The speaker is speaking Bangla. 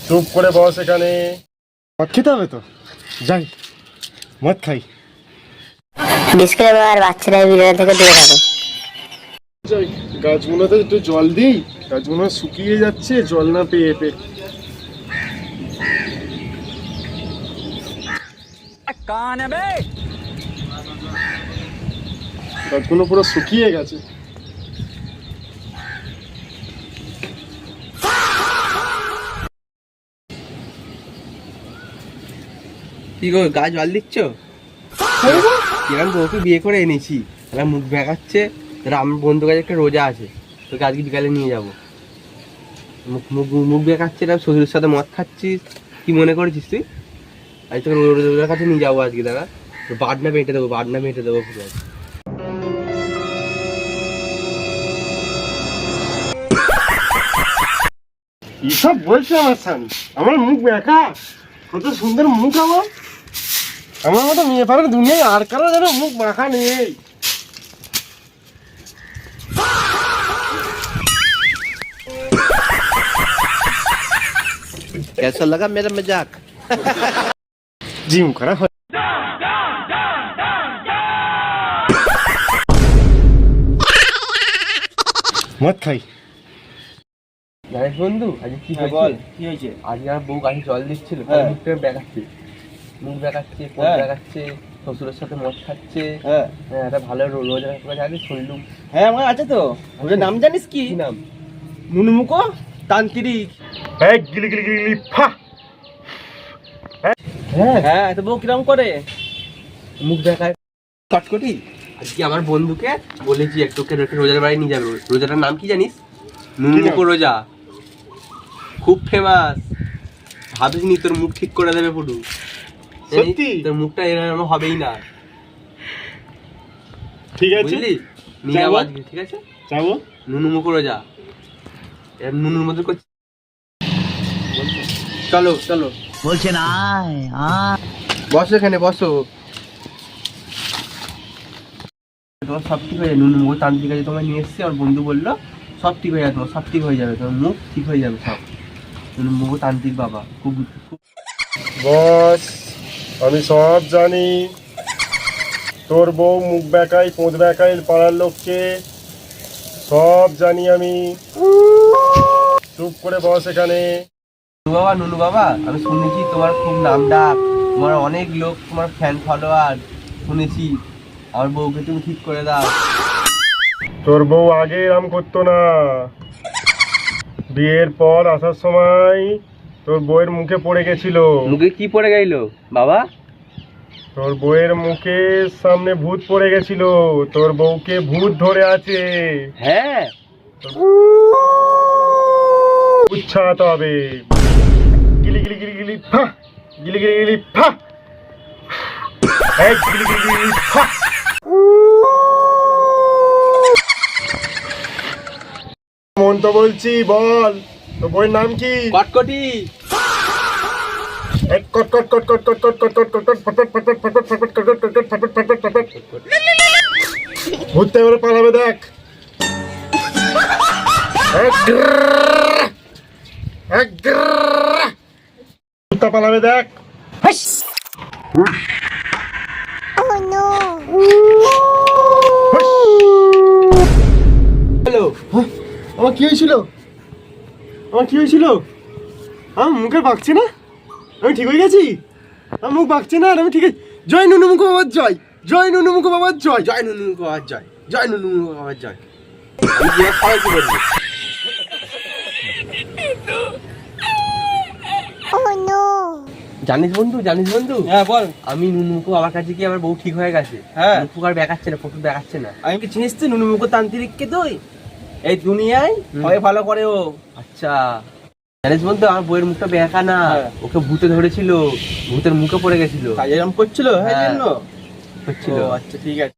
চুপ করে বস এখানে। মদ খেতে হবে তো, যাই মদ খাই। ডিসক্লেমার, বাচ্চারা ভিডিও থেকে দূরে থাকো। যাই গাছগুলোতে একটু জল দিই, গাছগুলো শুকিয়ে যাচ্ছে জল না পেয়ে পেয়ে। গাছগুলো পুরো শুকিয়ে গেছে। কি গো, গাছ জল দিচ্ছ? কিরম বউকে বিয়ে করে এনেছি, এরা মুখ বেঁকাচ্ছে। আমার বন্ধু কাছে একটা রোজা আছে, তোকে আজকে বিকালে নিয়ে যাবো। মুখ বেঁকাচ্ছে, এরা শ্বশুরের সাথে মদ খাচ্ছিস, কি মনে করেছিস তুই? আজ তোকে রোজার কাছে নিয়ে যাবো আজকে। দাঁড়া, বাটনা বেঁটে দেবো, বাটনা বেঁটে দেবো পুরো। এইসব বলছে আমার স্বামী, আমার মুখ বেঁকা, কত সুন্দর মুখ আমার। আমার মতো মেয়ে পাড়ার দুনিয়ায় আর কারো যেন মুখ বাঁকা নেই। कैसा लगा मेरा मजाक? জিম করা হয়। মদ খাই। জানিস বন্ধু, আজকে কি বল, কি হয়েছে? আজকে আমার বউ গাছে জল দিচ্ছিল, মুখটা বেঁকাচ্ছে, মুখ বেঁকাচ্ছে, কোট বেঁকাচ্ছে, শ্বশুরের সাথে মদ খাচ্ছে। হ্যাঁ একটা ভালো রোজ রাখার কাছে আগে শুনলুম। হ্যাঁ, আমার আছে তো। ওদের নাম জানিস কি? কি নাম? নুনুমুখো তান্ত্রিক। এই গিলি গিলি গিলি ফা। হ্যাঁ, তো বউ কিরম করে? মুখ দেখায় কটকটি। আজকে আমার বন্ধুকে বলেছি একটু রোজার বাড়ি নিয়ে যাবে। রোজাটার নাম কি জানিস? নুনুমুখো রোজা, খুব ফেমাস। ভাবিসনি তোর মুখ ঠিক করে দেবে পুরো। সত্যি? তোর মুখটা এরকম হবেই না, ঠিক আছে, বুঝলি? নিয়ে যাবো আজকে, ঠিক আছে? যাবো। নুনুমুখো রোজা, এর নুনুর মতো করছি। চলো চলো, বলছে না। বসো এখানে, বসো। তোমার সব ঠিক হয়ে যাবে। নুনুমুখো তান্ত্রিক আছে, তোমায় নিয়ে এসছে। আমার বন্ধু বললো সব ঠিক হয়ে যাবে, তোমার সব ঠিক হয়ে যাবে, তোমার মুখ ঠিক হয়ে যাবে সব। নুনুমুখো তান্ত্রিক বাবা খুব। বস, আমি সব জানি। তোর বউ মুখ বেঁকাই, পোঁত বেঁকাই পাড়ার লোককে, সব জানি আমি। চুপ করে বস এখানে। নুনু বাবা, আমি শুনেছি তোমার খুব নাম ডাক, তোমার অনেক লোক, তোমার ফ্যান ফলোয়ার শুনেছি। আমার বউকে তুমি ঠিক করে দাও। তোর বউ আগে এরম করতো না, বিয়ের পর আসার সময় তোর বউয়ের মুখে পড়ে গেছিল। মুখে কি পড়ে গেল বাবা? তোর বউয়ের মুখের সামনে ভূত পড়ে গেছিল, তোর বউকে ভূত ধরে আছে। হ্যাঁ, উচ্ছাতে হবে। গিলি গিলি গিলি গিলি ফা, গিলি গিলি গিলি ফা, এই গিলি গিলি গিলি ফা। মন তো বলছি, বল তোর বউয়ের নাম কি? কটকটি। এক কট কট কট কট কট কট কট কট কট ফটফট ফটফট ফটফট ফটফট কট কট কট ফটফট ফটফট ফটফট। ভূতটা এবারে পালাবে দেখ। ভূতটা পালাবে দেখ। হ্যালো, আমার কি হয়েছিল? আমার কি হয়েছিল? আমার মুখে বাঁকছে না, আমি ঠিক হয়ে গেছি। আমার মুখ বাঁকছে না, আর আমি ঠিক আছে। জয় নুনুমুখো বাবার জয়, জয় নুনুমুখো বাবার জয়। জয় নুনুমুখো বাবার জয়, জয় নুনুমুখো বাবার জয়। আমি গিয়ে সবাইকে বলবো। জানিস বন্ধু, জানিস বন্ধু, হ্যাঁ বল। আমি নুনুমুখো বাবার কাছে গিয়ে আমার বউ ঠিক হয়ে গেছে। হ্যাঁ, মুখ আর বেঁকাচ্ছে না, প্রচুর বেঁকাচ্ছে না। আমি কি চিনিস তুই নুনুমুখো তান্ত্রিককে? তুই এই দুনিয়ায় সবাই ভালো করে ও। আচ্ছা, জানিস বন্ধু, আমার বউয়ের মুখটা বেঁকা না, ওকে ভূতে ধরেছিল, ভূতের মুখে পড়ে গেছিল, কাজ এরকম করছিল, হ্যাঁ হ্যাঁ। জন্য হচ্ছিল। আচ্ছা ঠিক আছে।